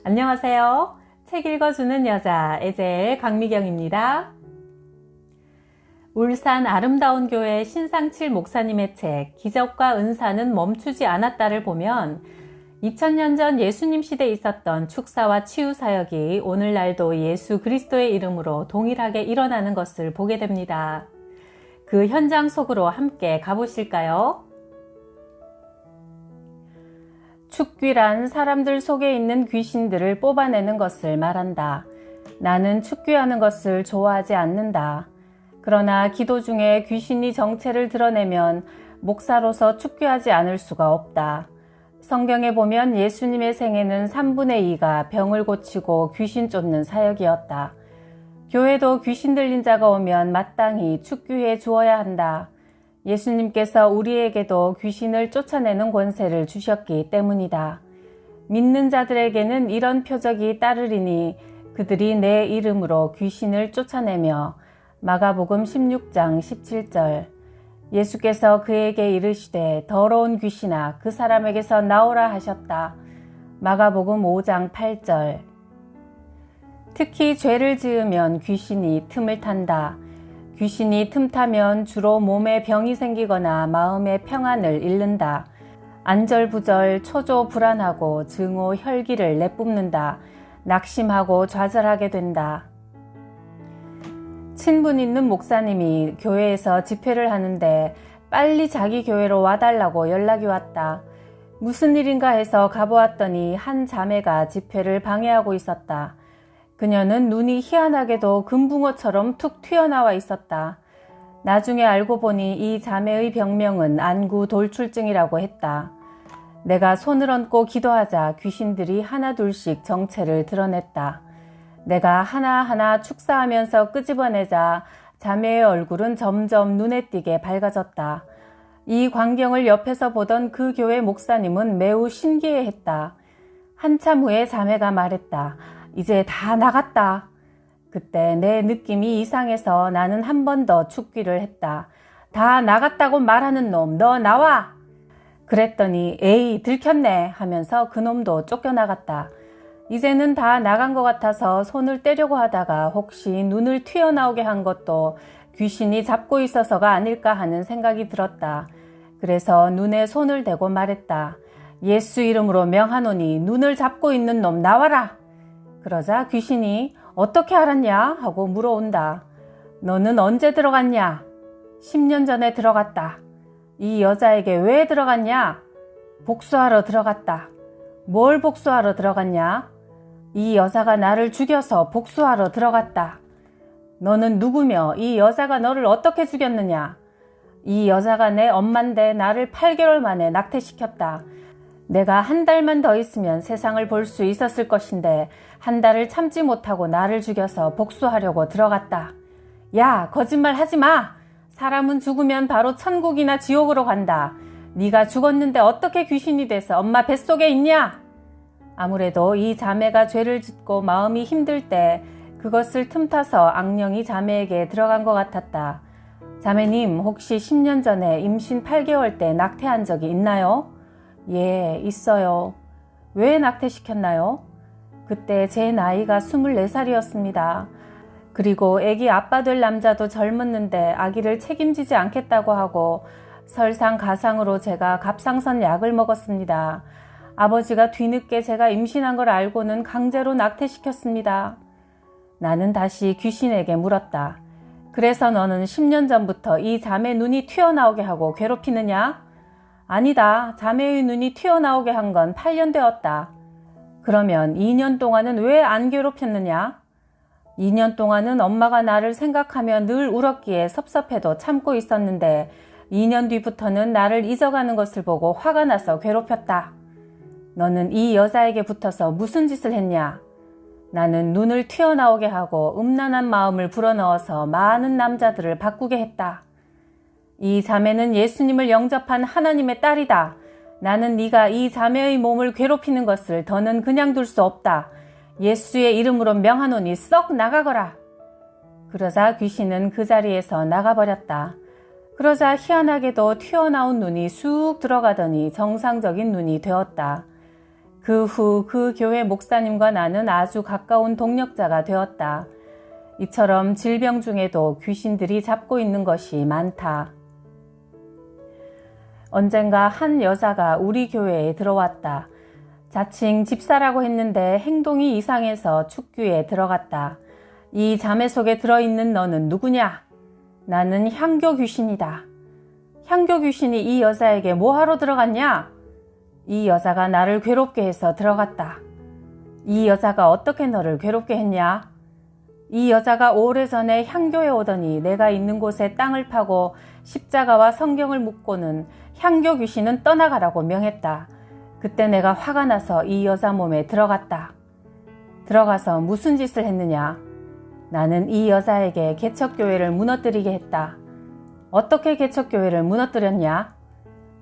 안녕하세요. 책 읽어주는 여자 에젤 강미경입니다. 울산 아름다운 교회 신상칠 목사님의 책 기적과 은사는 멈추지 않았다를 보면 2000년 전 예수님 시대에 있었던 축사와 치유 사역이 오늘날도 예수 그리스도의 이름으로 동일하게 일어나는 것을 보게 됩니다. 그 현장 속으로 함께 가보실까요? 축귀란 사람들 속에 있는 귀신들을 뽑아내는 것을 말한다. 나는 축귀하는 것을 좋아하지 않는다. 그러나 기도 중에 귀신이 정체를 드러내면 목사로서 축귀하지 않을 수가 없다. 성경에 보면 예수님의 생애는 3분의 2가 병을 고치고 귀신 쫓는 사역이었다. 교회도 귀신 들린 자가 오면 마땅히 축귀해 주어야 한다. 예수님께서 우리에게도 귀신을 쫓아내는 권세를 주셨기 때문이다. 믿는 자들에게는 이런 표적이 따르리니 그들이 내 이름으로 귀신을 쫓아내며 마가복음 16장 17절 예수께서 그에게 이르시되 더러운 귀신아 그 사람에게서 나오라 하셨다. 마가복음 5장 8절 특히 죄를 지으면 귀신이 틈을 탄다. 귀신이 틈타면 주로 몸에 병이 생기거나 마음의 평안을 잃는다. 안절부절, 초조 불안하고 증오, 혈기를 내뿜는다. 낙심하고 좌절하게 된다. 친분 있는 목사님이 교회에서 집회를 하는데 빨리 자기 교회로 와달라고 연락이 왔다. 무슨 일인가 해서 가보았더니 한 자매가 집회를 방해하고 있었다. 그녀는 눈이 희한하게도 금붕어처럼 툭 튀어나와 있었다. 나중에 알고 보니 이 자매의 병명은 안구 돌출증이라고 했다. 내가 손을 얹고 기도하자 귀신들이 하나둘씩 정체를 드러냈다. 내가 하나하나 축사하면서 끄집어내자 자매의 얼굴은 점점 눈에 띄게 밝아졌다. 이 광경을 옆에서 보던 그 교회 목사님은 매우 신기해했다. 한참 후에 자매가 말했다. 이제 다 나갔다. 그때 내 느낌이 이상해서 나는 한 번 더 축귀를 했다. 다 나갔다고 말하는 놈, 너 나와! 그랬더니 에이 들켰네 하면서 그놈도 쫓겨나갔다. 이제는 다 나간 것 같아서 손을 떼려고 하다가 혹시 눈을 튀어나오게 한 것도 귀신이 잡고 있어서가 아닐까 하는 생각이 들었다. 그래서 눈에 손을 대고 말했다. 예수 이름으로 명하노니 눈을 잡고 있는 놈 나와라! 그러자 귀신이 어떻게 알았냐 하고 물어온다. 너는 언제 들어갔냐? 10년 전에 들어갔다. 이 여자에게 왜 들어갔냐? 복수하러 들어갔다. 뭘 복수하러 들어갔냐? 이 여자가 나를 죽여서 복수하러 들어갔다. 너는 누구며 이 여자가 너를 어떻게 죽였느냐? 이 여자가 내 엄마인데 나를 8개월 만에 낙태시켰다. 내가 한 달만 더 있으면 세상을 볼 수 있었을 것인데 한 달을 참지 못하고 나를 죽여서 복수하려고 들어갔다. 야, 거짓말 하지 마! 사람은 죽으면 바로 천국이나 지옥으로 간다. 네가 죽었는데 어떻게 귀신이 돼서 엄마 뱃속에 있냐? 아무래도 이 자매가 죄를 짓고 마음이 힘들 때 그것을 틈타서 악령이 자매에게 들어간 것 같았다. 자매님, 혹시 10년 전에 임신 8개월 때 낙태한 적이 있나요? 예, 있어요. 왜 낙태시켰나요? 그때 제 나이가 24살이었습니다. 그리고 아기 아빠 될 남자도 젊었는데 아기를 책임지지 않겠다고 하고 설상가상으로 제가 갑상선 약을 먹었습니다. 아버지가 뒤늦게 제가 임신한 걸 알고는 강제로 낙태시켰습니다. 나는 다시 귀신에게 물었다. 그래서 너는 10년 전부터 이 자매 눈이 튀어나오게 하고 괴롭히느냐? 아니다. 자매의 눈이 튀어나오게 한 건 8년 되었다. 그러면 2년 동안은 왜 안 괴롭혔느냐? 2년 동안은 엄마가 나를 생각하며 늘 울었기에 섭섭해도 참고 있었는데 2년 뒤부터는 나를 잊어가는 것을 보고 화가 나서 괴롭혔다. 너는 이 여자에게 붙어서 무슨 짓을 했냐? 나는 눈을 튀어나오게 하고 음란한 마음을 불어넣어서 많은 남자들을 바꾸게 했다. 이 자매는 예수님을 영접한 하나님의 딸이다. 나는 네가 이 자매의 몸을 괴롭히는 것을 더는 그냥 둘 수 없다. 예수의 이름으로 명하노니 썩 나가거라. 그러자 귀신은 그 자리에서 나가버렸다. 그러자 희한하게도 튀어나온 눈이 쑥 들어가더니 정상적인 눈이 되었다. 그 후 그 교회 목사님과 나는 아주 가까운 동력자가 되었다. 이처럼 질병 중에도 귀신들이 잡고 있는 것이 많다. 언젠가 한 여자가 우리 교회에 들어왔다. 자칭 집사라고 했는데 행동이 이상해서 축교에 들어갔다. 이 자매 속에 들어있는 너는 누구냐? 나는 향교 귀신이다. 향교 귀신이 이 여자에게 뭐하러 들어갔냐? 이 여자가 나를 괴롭게 해서 들어갔다. 이 여자가 어떻게 너를 괴롭게 했냐? 이 여자가 오래전에 향교에 오더니 내가 있는 곳에 땅을 파고 십자가와 성경을 묻고는 향교 귀신은 떠나가라고 명했다. 그때 내가 화가 나서 이 여자 몸에 들어갔다. 들어가서 무슨 짓을 했느냐? 나는 이 여자에게 개척교회를 무너뜨리게 했다. 어떻게 개척교회를 무너뜨렸냐?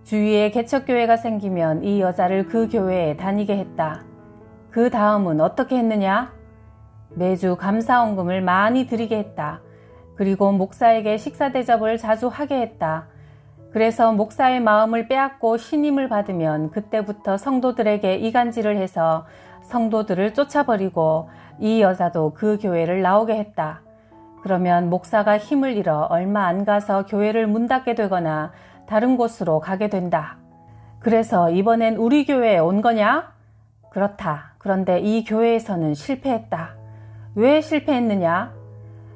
주위에 개척교회가 생기면 이 여자를 그 교회에 다니게 했다. 그 다음은 어떻게 했느냐? 매주 감사원금을 많이 드리게 했다. 그리고 목사에게 식사 대접을 자주 하게 했다. 그래서 목사의 마음을 빼앗고 신임을 받으면 그때부터 성도들에게 이간질을 해서 성도들을 쫓아버리고 이 여자도 그 교회를 나오게 했다. 그러면 목사가 힘을 잃어 얼마 안 가서 교회를 문 닫게 되거나 다른 곳으로 가게 된다. 그래서 이번엔 우리 교회에 온 거냐? 그렇다. 그런데 이 교회에서는 실패했다. 왜 실패했느냐?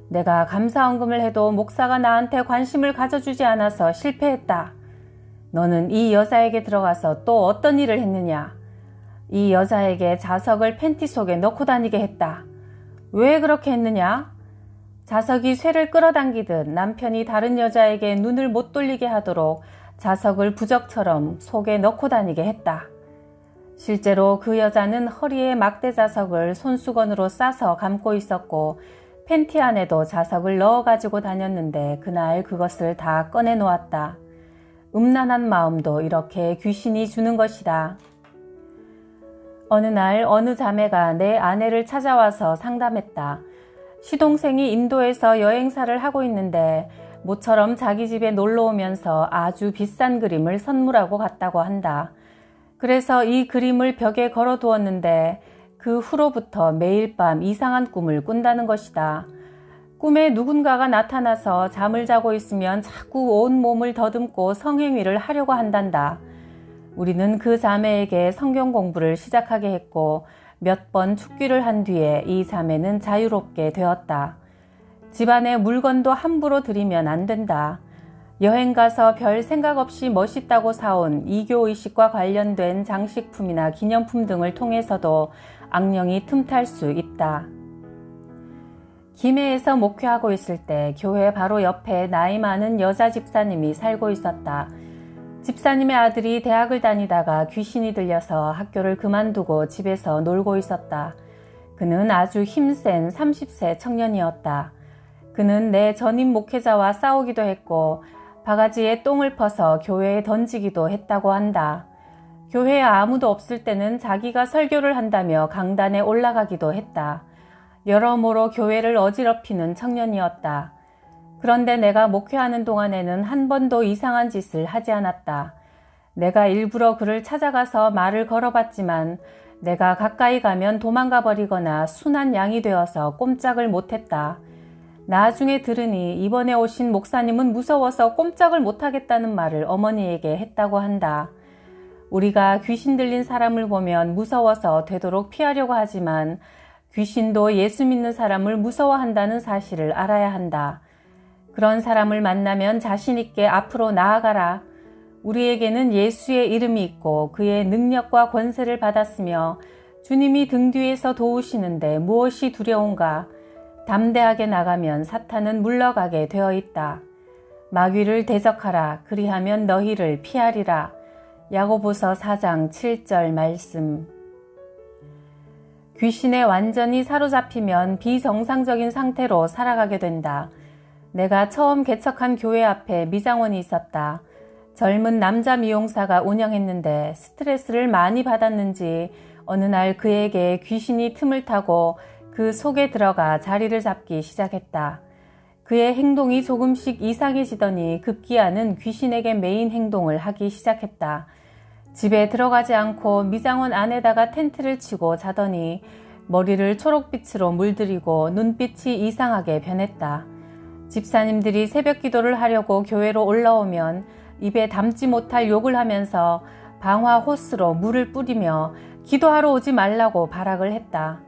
내가 감사원금을 해도 목사가 나한테 관심을 가져주지 않아서 실패했다. 너는 이 여자에게 들어가서 또 어떤 일을 했느냐? 이 여자에게 자석을 팬티 속에 넣고 다니게 했다. 왜 그렇게 했느냐? 자석이 쇠를 끌어당기듯 남편이 다른 여자에게 눈을 못 돌리게 하도록 자석을 부적처럼 속에 넣고 다니게 했다. 실제로 그 여자는 허리에 막대 자석을 손수건으로 싸서 감고 있었고 팬티 안에도 자석을 넣어 가지고 다녔는데 그날 그것을 다 꺼내 놓았다. 음란한 마음도 이렇게 귀신이 주는 것이다. 어느 날 어느 자매가 내 아내를 찾아와서 상담했다. 시동생이 인도에서 여행사를 하고 있는데 모처럼 자기 집에 놀러 오면서 아주 비싼 그림을 선물하고 갔다고 한다. 그래서 이 그림을 벽에 걸어 두었는데 그 후로부터 매일 밤 이상한 꿈을 꾼다는 것이다. 꿈에 누군가가 나타나서 잠을 자고 있으면 자꾸 온 몸을 더듬고 성행위를 하려고 한단다. 우리는 그 자매에게 성경 공부를 시작하게 했고 몇 번 축기를 한 뒤에 이 자매는 자유롭게 되었다. 집안에 물건도 함부로 들이면 안 된다. 여행 가서 별 생각 없이 멋있다고 사온 이교의식과 관련된 장식품이나 기념품 등을 통해서도 악령이 틈탈 수 있다. 김해에서 목회하고 있을 때 교회 바로 옆에 나이 많은 여자 집사님이 살고 있었다. 집사님의 아들이 대학을 다니다가 귀신이 들려서 학교를 그만두고 집에서 놀고 있었다. 그는 아주 힘센 30세 청년이었다. 그는 내 전임 목회자와 싸우기도 했고 바가지에 똥을 퍼서 교회에 던지기도 했다고 한다. 교회에 아무도 없을 때는 자기가 설교를 한다며 강단에 올라가기도 했다. 여러모로 교회를 어지럽히는 청년이었다. 그런데 내가 목회하는 동안에는 한 번도 이상한 짓을 하지 않았다. 내가 일부러 그를 찾아가서 말을 걸어봤지만 내가 가까이 가면 도망가 버리거나 순한 양이 되어서 꼼짝을 못했다. 나중에 들으니 이번에 오신 목사님은 무서워서 꼼짝을 못하겠다는 말을 어머니에게 했다고 한다. 우리가 귀신 들린 사람을 보면 무서워서 되도록 피하려고 하지만 귀신도 예수 믿는 사람을 무서워한다는 사실을 알아야 한다. 그런 사람을 만나면 자신 있게 앞으로 나아가라. 우리에게는 예수의 이름이 있고 그의 능력과 권세를 받았으며 주님이 등 뒤에서 도우시는데 무엇이 두려운가? 담대하게 나가면 사탄은 물러가게 되어 있다. 마귀를 대적하라. 그리하면 너희를 피하리라. 야고보서 4장 7절 말씀. 귀신에 완전히 사로잡히면 비정상적인 상태로 살아가게 된다. 내가 처음 개척한 교회 앞에 미장원이 있었다. 젊은 남자 미용사가 운영했는데 스트레스를 많이 받았는지 어느 날 그에게 귀신이 틈을 타고 그 속에 들어가 자리를 잡기 시작했다. 그의 행동이 조금씩 이상해지더니 급기야는 귀신에게 매인 행동을 하기 시작했다. 집에 들어가지 않고 미장원 안에다가 텐트를 치고 자더니 머리를 초록빛으로 물들이고 눈빛이 이상하게 변했다. 집사님들이 새벽 기도를 하려고 교회로 올라오면 입에 담지 못할 욕을 하면서 방화 호스로 물을 뿌리며 기도하러 오지 말라고 발악을 했다.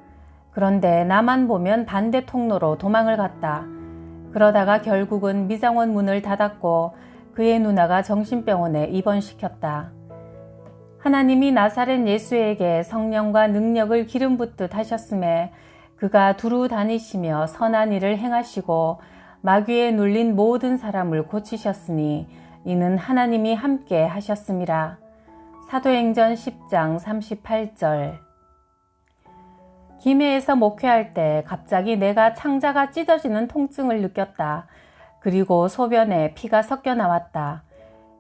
그런데 나만 보면 반대 통로로 도망을 갔다. 그러다가 결국은 미장원 문을 닫았고 그의 누나가 정신병원에 입원시켰다. 하나님이 나사렛 예수에게 성령과 능력을 기름 붓듯 하셨음에 그가 두루 다니시며 선한 일을 행하시고 마귀에 눌린 모든 사람을 고치셨으니 이는 하나님이 함께 하셨음이라. 사도행전 10장 38절. 김해에서 목회할 때 갑자기 내가 창자가 찢어지는 통증을 느꼈다. 그리고 소변에 피가 섞여 나왔다.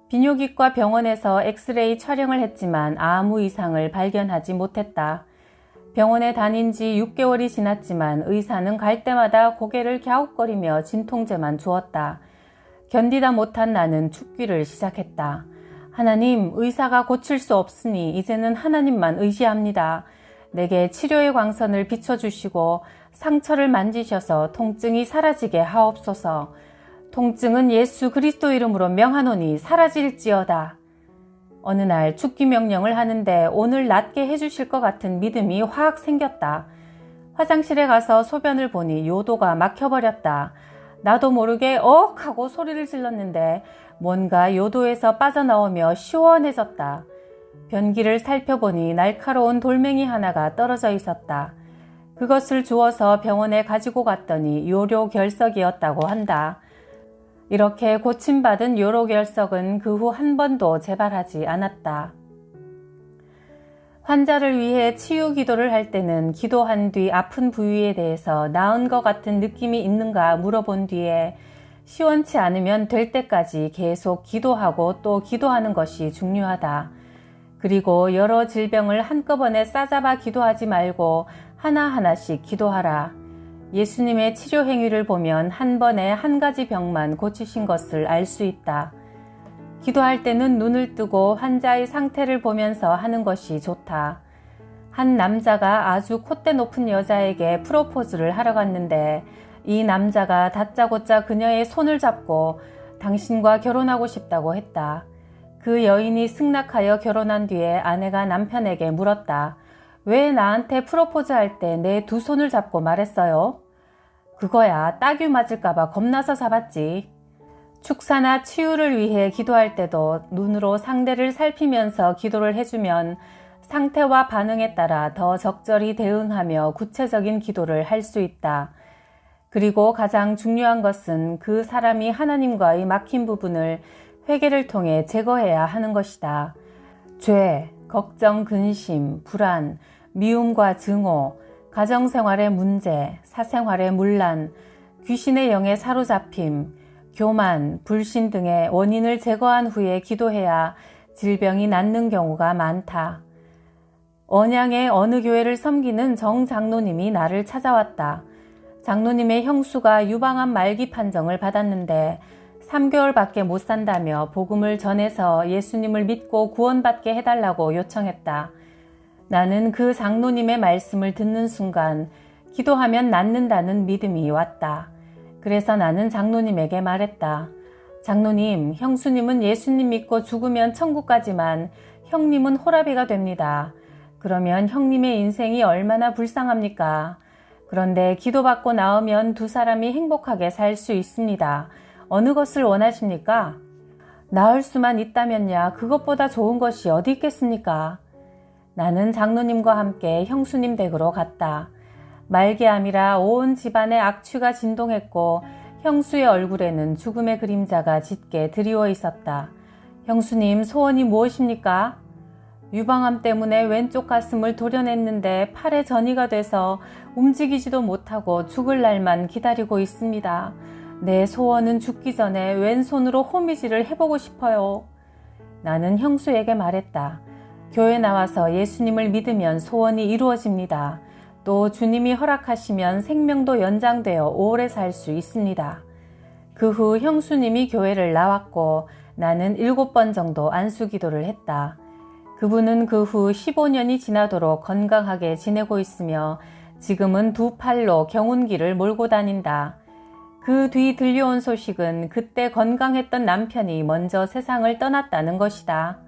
비뇨기과 병원에서 엑스레이 촬영을 했지만 아무 이상을 발견하지 못했다. 병원에 다닌 지 6개월이 지났지만 의사는 갈 때마다 고개를 갸웃거리며 진통제만 주었다. 견디다 못한 나는 죽기를 시작했다. 하나님, 의사가 고칠 수 없으니 이제는 하나님만 의지합니다. 내게 치료의 광선을 비춰주시고 상처를 만지셔서 통증이 사라지게 하옵소서. 통증은 예수 그리스도 이름으로 명하노니 사라질지어다. 어느 날 죽기 명령을 하는데 오늘 낫게 해주실 것 같은 믿음이 확 생겼다. 화장실에 가서 소변을 보니 요도가 막혀버렸다. 나도 모르게 억 하고 소리를 질렀는데 뭔가 요도에서 빠져나오며 시원해졌다. 변기를 살펴보니 날카로운 돌멩이 하나가 떨어져 있었다. 그것을 주워서 병원에 가지고 갔더니 요로결석이었다고 한다. 이렇게 고침받은 요로결석은 그 후 한 번도 재발하지 않았다. 환자를 위해 치유 기도를 할 때는 기도한 뒤 아픈 부위에 대해서 나은 것 같은 느낌이 있는가 물어본 뒤에 시원치 않으면 될 때까지 계속 기도하고 또 기도하는 것이 중요하다. 그리고 여러 질병을 한꺼번에 싸잡아 기도하지 말고 하나하나씩 기도하라. 예수님의 치료 행위를 보면 한 번에 한 가지 병만 고치신 것을 알 수 있다. 기도할 때는 눈을 뜨고 환자의 상태를 보면서 하는 것이 좋다. 한 남자가 아주 콧대 높은 여자에게 프로포즈를 하러 갔는데 이 남자가 다짜고짜 그녀의 손을 잡고 당신과 결혼하고 싶다고 했다. 그 여인이 승낙하여 결혼한 뒤에 아내가 남편에게 물었다. 왜 나한테 프로포즈할 때 내 두 손을 잡고 말했어요? 그거야 따귀 맞을까봐 겁나서 잡았지. 축사나 치유를 위해 기도할 때도 눈으로 상대를 살피면서 기도를 해주면 상태와 반응에 따라 더 적절히 대응하며 구체적인 기도를 할 수 있다. 그리고 가장 중요한 것은 그 사람이 하나님과의 막힌 부분을 회개를 통해 제거해야 하는 것이다. 죄, 걱정, 근심, 불안, 미움과 증오, 가정생활의 문제, 사생활의 문란, 귀신의 영에 사로잡힘, 교만, 불신 등의 원인을 제거한 후에 기도해야 질병이 낫는 경우가 많다. 언양의 어느 교회를 섬기는 정 장로님이 나를 찾아왔다. 장로님의 형수가 유방암 말기 판정을 받았는데 3개월밖에 못 산다며 복음을 전해서 예수님을 믿고 구원받게 해달라고 요청했다. 나는 그 장로님의 말씀을 듣는 순간 기도하면 낫는다는 믿음이 왔다. 그래서 나는 장로님에게 말했다. 장로님, 형수님은 예수님 믿고 죽으면 천국 가지만 형님은 호라비가 됩니다. 그러면 형님의 인생이 얼마나 불쌍합니까? 그런데 기도받고 나오면 두 사람이 행복하게 살 수 있습니다. 어느 것을 원하십니까? 나을 수만 있다면야 그것보다 좋은 것이 어디 있겠습니까? 나는 장로님과 함께 형수님 댁으로 갔다. 말기암이라 온 집안의 악취가 진동했고 형수의 얼굴에는 죽음의 그림자가 짙게 드리워 있었다. 형수님, 소원이 무엇입니까? 유방암 때문에 왼쪽 가슴을 도려냈는데 팔에 전이가 돼서 움직이지도 못하고 죽을 날만 기다리고 있습니다. 내 소원은 죽기 전에 왼손으로 호미질을 해보고 싶어요. 나는 형수에게 말했다. 교회 나와서 예수님을 믿으면 소원이 이루어집니다. 또 주님이 허락하시면 생명도 연장되어 오래 살 수 있습니다. 그 후 형수님이 교회를 나왔고 나는 7번 정도 안수기도를 했다. 그분은 그 후 15년이 지나도록 건강하게 지내고 있으며 지금은 두 팔로 경운기를 몰고 다닌다. 그 뒤 들려온 소식은 그때 건강했던 남편이 먼저 세상을 떠났다는 것이다.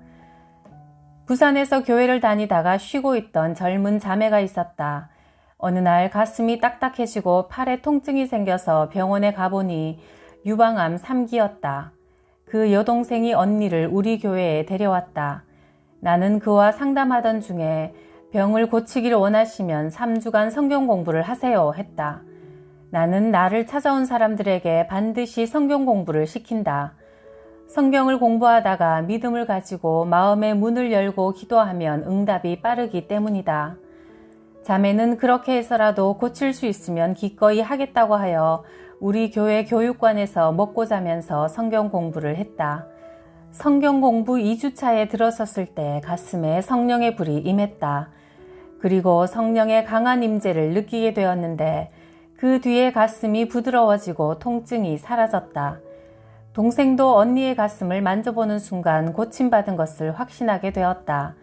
부산에서 교회를 다니다가 쉬고 있던 젊은 자매가 있었다. 어느 날 가슴이 딱딱해지고 팔에 통증이 생겨서 병원에 가보니 유방암 3기였다. 그 여동생이 언니를 우리 교회에 데려왔다. 나는 그와 상담하던 중에 병을 고치기를 원하시면 3주간 성경 공부를 하세요 했다. 나는 나를 찾아온 사람들에게 반드시 성경 공부를 시킨다. 성경을 공부하다가 믿음을 가지고 마음의 문을 열고 기도하면 응답이 빠르기 때문이다. 자매는 그렇게 해서라도 고칠 수 있으면 기꺼이 하겠다고 하여 우리 교회 교육관에서 먹고 자면서 성경 공부를 했다. 성경 공부 2주차에 들어섰을 때 가슴에 성령의 불이 임했다. 그리고 성령의 강한 임재를 느끼게 되었는데 그 뒤에 가슴이 부드러워지고 통증이 사라졌다. 동생도 언니의 가슴을 만져보는 순간 고침받은 것을 확신하게 되었다.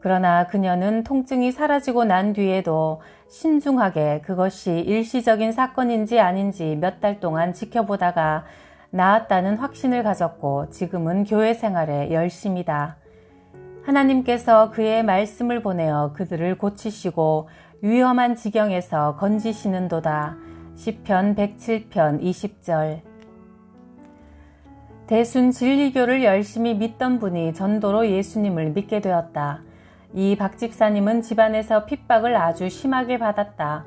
그러나 그녀는 통증이 사라지고 난 뒤에도 신중하게 그것이 일시적인 사건인지 아닌지 몇 달 동안 지켜보다가 나았다는 확신을 가졌고 지금은 교회 생활에 열심이다. 하나님께서 그의 말씀을 보내어 그들을 고치시고 위험한 지경에서 건지시는도다. 시편 107편 20절. 대순 진리교를 열심히 믿던 분이 전도로 예수님을 믿게 되었다. 이 박 집사님은 집안에서 핍박을 아주 심하게 받았다.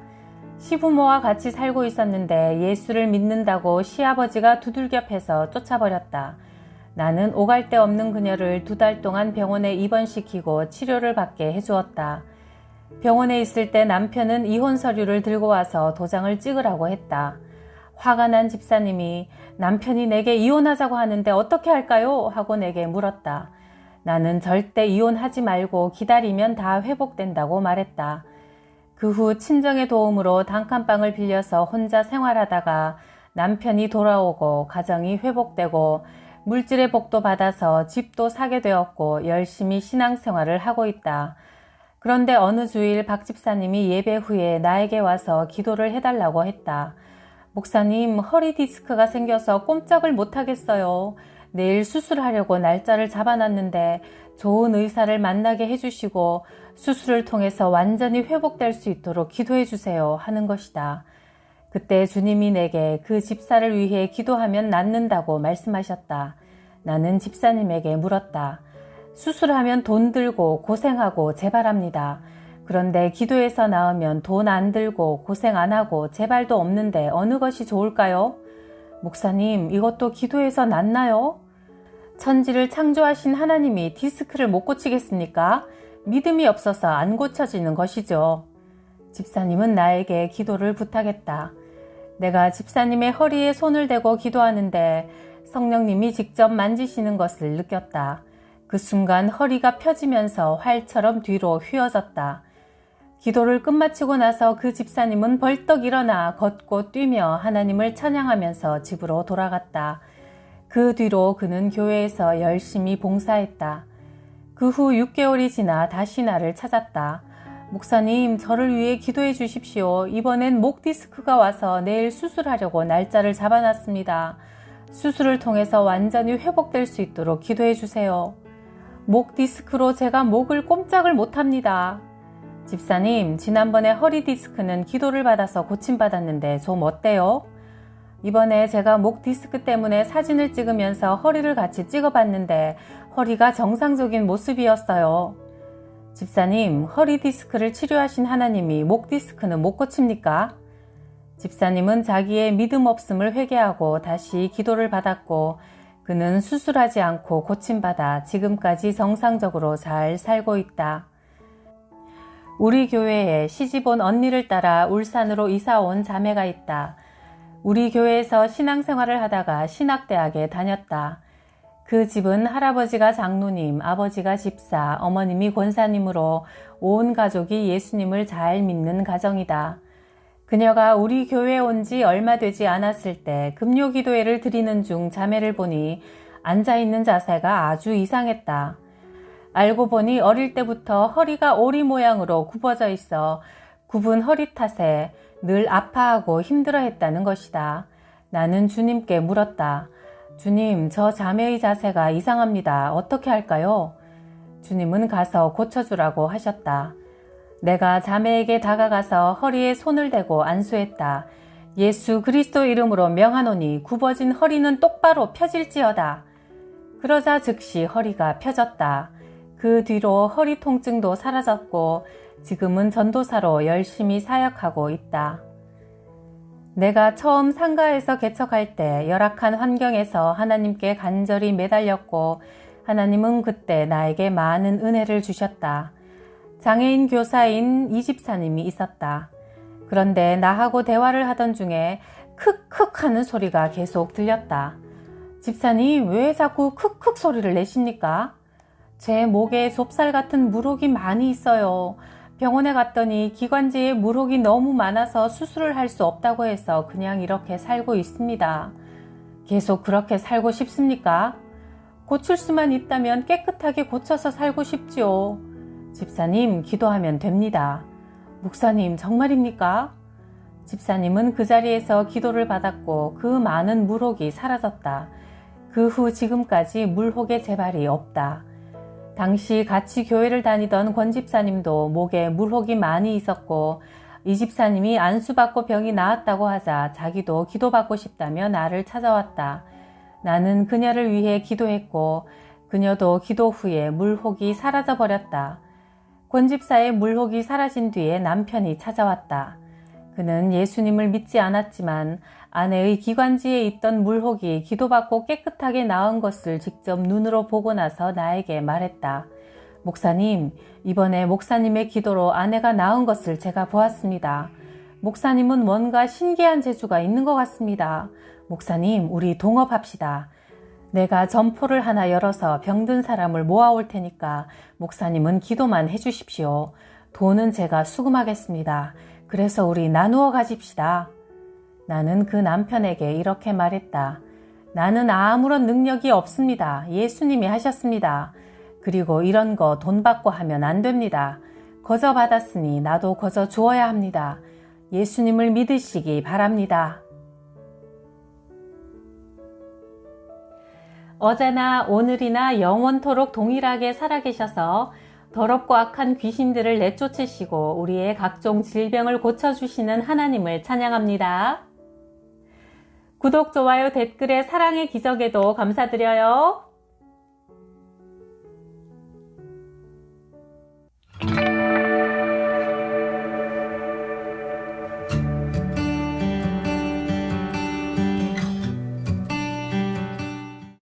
시부모와 같이 살고 있었는데 예수를 믿는다고 시아버지가 두들겨 패서 쫓아버렸다. 나는 오갈 데 없는 그녀를 2달 동안 병원에 입원시키고 치료를 받게 해주었다. 병원에 있을 때 남편은 이혼 서류를 들고 와서 도장을 찍으라고 했다. 화가 난 집사님이 남편이 내게 이혼하자고 하는데 어떻게 할까요? 하고 내게 물었다. 나는 절대 이혼하지 말고 기다리면 다 회복된다고 말했다. 그 후 친정의 도움으로 단칸방을 빌려서 혼자 생활하다가 남편이 돌아오고 가정이 회복되고 물질의 복도 받아서 집도 사게 되었고 열심히 신앙생활을 하고 있다. 그런데 어느 주일 박 집사님이 예배 후에 나에게 와서 기도를 해달라고 했다. 목사님, 허리 디스크가 생겨서 꼼짝을 못하겠어요. 내일 수술하려고 날짜를 잡아놨는데 좋은 의사를 만나게 해주시고 수술을 통해서 완전히 회복될 수 있도록 기도해 주세요 하는 것이다. 그때 주님이 내게 그 집사를 위해 기도하면 낫는다고 말씀하셨다. 나는 집사님에게 물었다. 수술하면 돈 들고 고생하고 재발합니다. 그런데 기도해서 나으면 돈 안 들고 고생 안 하고 재발도 없는데 어느 것이 좋을까요? 목사님, 이것도 기도해서 낫나요? 천지를 창조하신 하나님이 디스크를 못 고치겠습니까? 믿음이 없어서 안 고쳐지는 것이죠. 집사님은 나에게 기도를 부탁했다. 내가 집사님의 허리에 손을 대고 기도하는데 성령님이 직접 만지시는 것을 느꼈다. 그 순간 허리가 펴지면서 활처럼 뒤로 휘어졌다. 기도를 끝마치고 나서 그 집사님은 벌떡 일어나 걷고 뛰며 하나님을 찬양하면서 집으로 돌아갔다. 그 뒤로 그는 교회에서 열심히 봉사했다. 그 후 6개월이 지나 다시 나를 찾았다. 목사님, 저를 위해 기도해 주십시오. 이번엔 목 디스크가 와서 내일 수술하려고 날짜를 잡아놨습니다. 수술을 통해서 완전히 회복될 수 있도록 기도해 주세요. 목 디스크로 제가 목을 꼼짝을 못합니다. 집사님, 지난번에 허리 디스크는 기도를 받아서 고침받았는데 좀 어때요? 이번에 제가 목 디스크 때문에 사진을 찍으면서 허리를 같이 찍어봤는데 허리가 정상적인 모습이었어요. 집사님, 허리 디스크를 치료하신 하나님이 목 디스크는 못 고칩니까? 집사님은 자기의 믿음 없음을 회개하고 다시 기도를 받았고 그는 수술하지 않고 고침받아 지금까지 정상적으로 잘 살고 있다. 우리 교회에 시집온 언니를 따라 울산으로 이사온 자매가 있다. 우리 교회에서 신앙생활을 하다가 신학대학에 다녔다. 그 집은 할아버지가 장로님, 아버지가 집사, 어머님이 권사님으로 온 가족이 예수님을 잘 믿는 가정이다. 그녀가 우리 교회에 온 지 얼마 되지 않았을 때 금요기도회를 드리는 중 자매를 보니 앉아있는 자세가 아주 이상했다. 알고 보니 어릴 때부터 허리가 오리 모양으로 굽어져 있어 굽은 허리 탓에 늘 아파하고 힘들어했다는 것이다. 나는 주님께 물었다. 주님, 저 자매의 자세가 이상합니다. 어떻게 할까요? 주님은 가서 고쳐주라고 하셨다. 내가 자매에게 다가가서 허리에 손을 대고 안수했다. 예수 그리스도 이름으로 명하노니 굽어진 허리는 똑바로 펴질지어다. 그러자 즉시 허리가 펴졌다. 그 뒤로 허리 통증도 사라졌고 지금은 전도사로 열심히 사역하고 있다. 내가 처음 상가에서 개척할 때 열악한 환경에서 하나님께 간절히 매달렸고 하나님은 그때 나에게 많은 은혜를 주셨다. 장애인 교사인 이집사님이 있었다. 그런데 나하고 대화를 하던 중에 크크 하는 소리가 계속 들렸다. 집사님, 왜 자꾸 크크 소리를 내십니까? 제 목에 좁쌀 같은 물혹이 많이 있어요. 병원에 갔더니 기관지에 물혹이 너무 많아서 수술을 할 수 없다고 해서 그냥 이렇게 살고 있습니다. 계속 그렇게 살고 싶습니까? 고칠 수만 있다면 깨끗하게 고쳐서 살고 싶지요. 집사님, 기도하면 됩니다. 목사님, 정말입니까? 집사님은 그 자리에서 기도를 받았고 그 많은 물혹이 사라졌다. 그 후 지금까지 물혹의 재발이 없다. 당시 같이 교회를 다니던 권 집사님도 목에 물혹이 많이 있었고 이 집사님이 안수받고 병이 나았다고 하자 자기도 기도받고 싶다며 나를 찾아왔다. 나는 그녀를 위해 기도했고 그녀도 기도 후에 물혹이 사라져 버렸다. 권 집사의 물혹이 사라진 뒤에 남편이 찾아왔다. 그는 예수님을 믿지 않았지만 아내의 기관지에 있던 물혹이 기도받고 깨끗하게 나은 것을 직접 눈으로 보고 나서 나에게 말했다. 목사님, 이번에 목사님의 기도로 아내가 나은 것을 제가 보았습니다. 목사님은 뭔가 신기한 재주가 있는 것 같습니다. 목사님, 우리 동업합시다. 내가 점포를 하나 열어서 병든 사람을 모아올 테니까 목사님은 기도만 해주십시오. 돈은 제가 수금하겠습니다. 그래서 우리 나누어 가집시다. 나는 그 남편에게 이렇게 말했다. 나는 아무런 능력이 없습니다. 예수님이 하셨습니다. 그리고 이런 거 돈 받고 하면 안 됩니다. 거저 받았으니 나도 거저 주어야 합니다. 예수님을 믿으시기 바랍니다. 어제나 오늘이나 영원토록 동일하게 살아계셔서 더럽고 악한 귀신들을 내쫓으시고 우리의 각종 질병을 고쳐주시는 하나님을 찬양합니다. 구독, 좋아요, 댓글에 사랑의 기적에도 감사드려요.